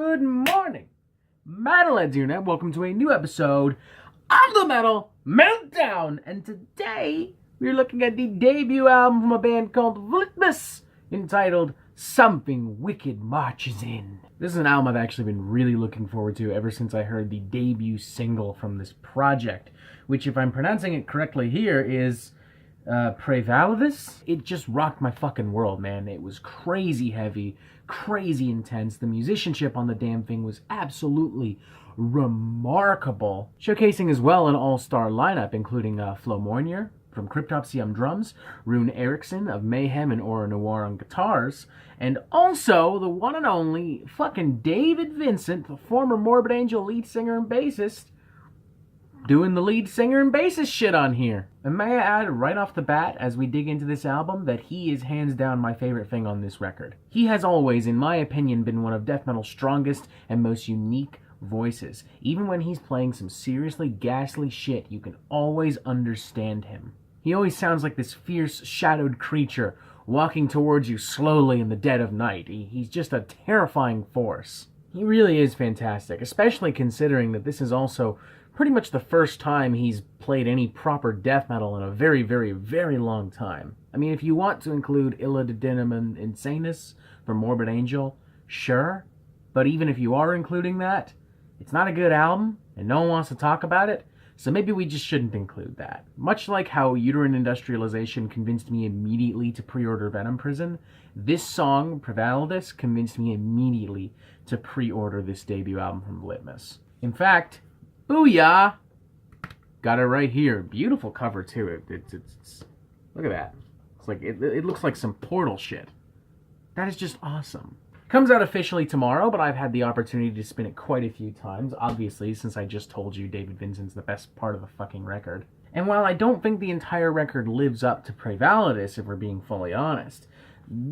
Good morning, Metalheads here, and welcome to a new episode of the Metal Meltdown. And today, we're looking at the debut album from a band called Vlitmas, entitled Something Wicked Marches In. This is an album I've actually been really looking forward to ever since I heard the debut single from this project, which, if I'm pronouncing it correctly here, is Vltimas. It just rocked my fucking world, man. It was crazy heavy, crazy intense. The musicianship on the damn thing was absolutely remarkable, showcasing as well an all-star lineup, including Flo Mournier from Cryptopsy on drums, Rune Eriksson of Mayhem and Aura Noir on guitars, and also the one and only fucking David Vincent, the former Morbid Angel lead singer and bassist, doing the lead singer and bassist shit on here. And may I add right off the bat, as we dig into this album, that he is hands down my favorite thing on this record. He has always, in my opinion, been one of death metal's strongest and most unique voices. Even when he's playing some seriously ghastly shit, you can always understand him. He always sounds like this fierce, shadowed creature walking towards you slowly in the dead of night. He's just a terrifying force. He really is fantastic, especially considering that this is also pretty much the first time he's played any proper death metal in a very, very, very long time. I mean, if you want to include Illa de Dinam and Insanus from Morbid Angel, sure. But even if you are including that, it's not a good album, and no one wants to talk about it, so maybe we just shouldn't include that. Much like how Uterine Industrialization convinced me immediately to pre-order Venom Prison, this song, Vltimas, convinced me immediately to pre-order this debut album from Vlitmas. In fact, booyah! Got it right here. Beautiful cover too. It's look at that. It's like it looks like some Portal shit. That is just awesome. Comes out officially tomorrow, but I've had the opportunity to spin it quite a few times, obviously, since I just told you David Vincent's the best part of the fucking record. And while I don't think the entire record lives up to Vltimas, if we're being fully honest,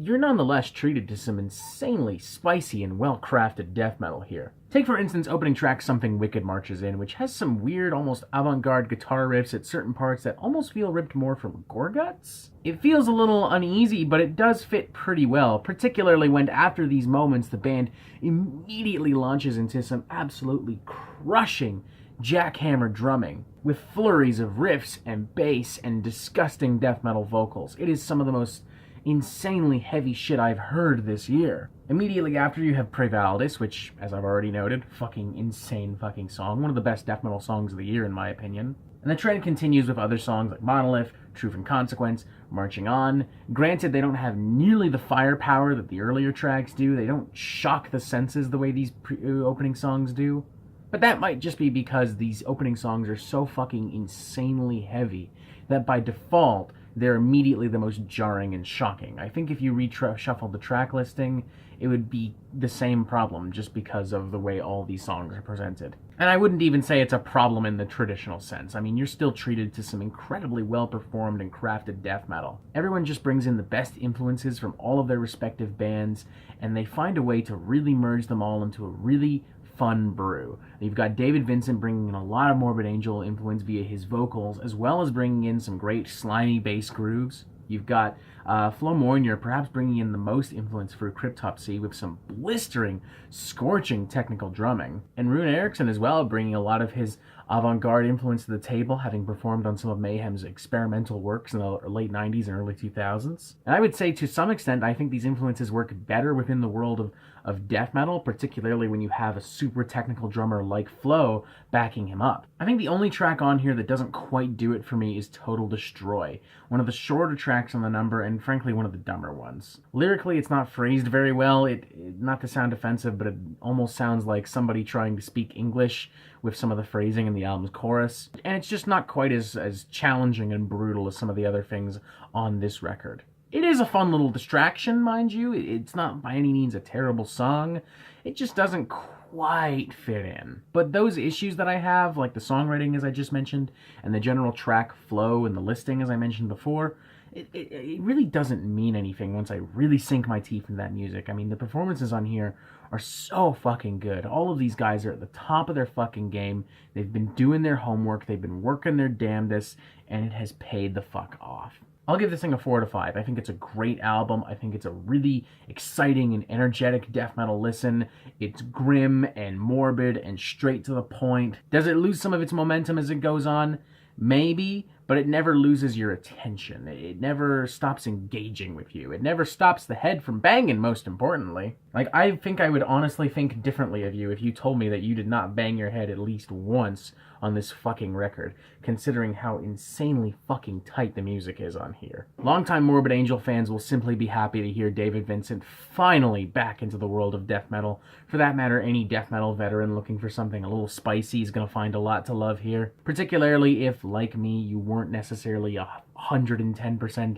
you're nonetheless treated to some insanely spicy and well-crafted death metal here. Take, for instance, opening track Something Wicked Marches In, which has some weird, almost avant-garde guitar riffs at certain parts that almost feel ripped more from Gorguts. It feels a little uneasy, but it does fit pretty well, particularly when after these moments the band immediately launches into some absolutely crushing jackhammer drumming, with flurries of riffs and bass and disgusting death metal vocals. It is some of the most insanely heavy shit I've heard this year. Immediately after you have Vltimas, which, as I've already noted, fucking insane fucking song, one of the best death metal songs of the year in my opinion. And the trend continues with other songs like Monolith, Truth and Consequence, Marching On. Granted, they don't have nearly the firepower that the earlier tracks do. They don't shock the senses the way these opening songs do. But that might just be because these opening songs are so fucking insanely heavy that by default, they're immediately the most jarring and shocking. I think if you reshuffle the track listing, it would be the same problem just because of the way all these songs are presented. And I wouldn't even say it's a problem in the traditional sense. I mean, you're still treated to some incredibly well-performed and crafted death metal. Everyone just brings in the best influences from all of their respective bands, and they find a way to really merge them all into a really fun brew. You've got David Vincent bringing in a lot of Morbid Angel influence via his vocals, as well as bringing in some great slimy bass grooves. You've got Flo Mournier perhaps bringing in the most influence for Cryptopsy with some blistering, scorching technical drumming. And Rune Eriksson as well bringing a lot of his avant-garde influence to the table, having performed on some of Mayhem's experimental works in the late 90s and early 2000s. And I would say to some extent, I think these influences work better within the world of death metal, particularly when you have a super technical drummer like Flo backing him up. I think the only track on here that doesn't quite do it for me is Total Destroy, one of the shorter tracks on the number and frankly one of the dumber ones. Lyrically, it's not phrased very well. Not to sound offensive, but it almost sounds like somebody trying to speak English with some of the phrasing in the album's chorus, and it's just not quite as challenging and brutal as some of the other things on this record. It is a fun little distraction, mind you. It's not by any means a terrible song. It just doesn't quite fit in. But those issues that I have, like the songwriting as I just mentioned, and the general track flow and the listing as I mentioned before, it really doesn't mean anything once I really sink my teeth in that music. I mean, the performances on here are so fucking good. All of these guys are at the top of their fucking game. They've been doing their homework. They've been working their damnedest, and it has paid the fuck off. I'll give this thing a 4 out of 5. I think it's a great album. I think it's a really exciting and energetic death metal listen. It's grim and morbid and straight to the point. Does it lose some of its momentum as it goes on? Maybe, but it never loses your attention. It never stops engaging with you. It never stops the head from banging, most importantly. Like, I think I would honestly think differently of you if you told me that you did not bang your head at least once on this fucking record, considering how insanely fucking tight the music is on here. Longtime Morbid Angel fans will simply be happy to hear David Vincent finally back into the world of death metal. For that matter, any death metal veteran looking for something a little spicy is gonna find a lot to love here, particularly if, like me, you weren't necessarily 110%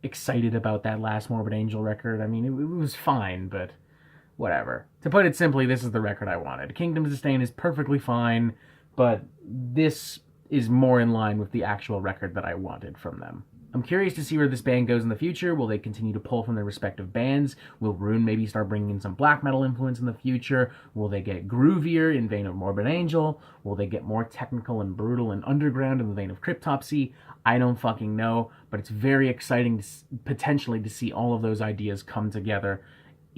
excited about that last Morbid Angel record. I mean, it was fine, but whatever. To put it simply, this is the record I wanted. Kingdom's Disdain is perfectly fine, but this is more in line with the actual record that I wanted from them. I'm curious to see where this band goes in the future. Will they continue to pull from their respective bands? Will Rune maybe start bringing in some black metal influence in the future? Will they get groovier in vein of Morbid Angel? Will they get more technical and brutal and underground in the vein of Cryptopsy? I don't fucking know, but it's very exciting potentially to see all of those ideas come together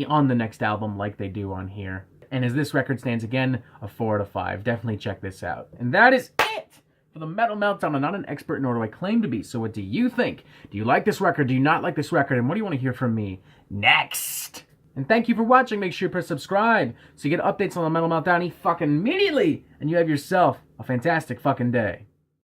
on the next album like they do on here. And as this record stands, again, a 4 out of 5. Definitely check this out. And that is it for the Metal Meltdown. I'm not an expert, nor do I claim to be. So what do you think? Do you like this record? Do you not like this record? And what do you want to hear from me next? And thank you for watching. Make sure you press subscribe so you get updates on the Metal Meltdown fucking immediately. And you have yourself a fantastic fucking day.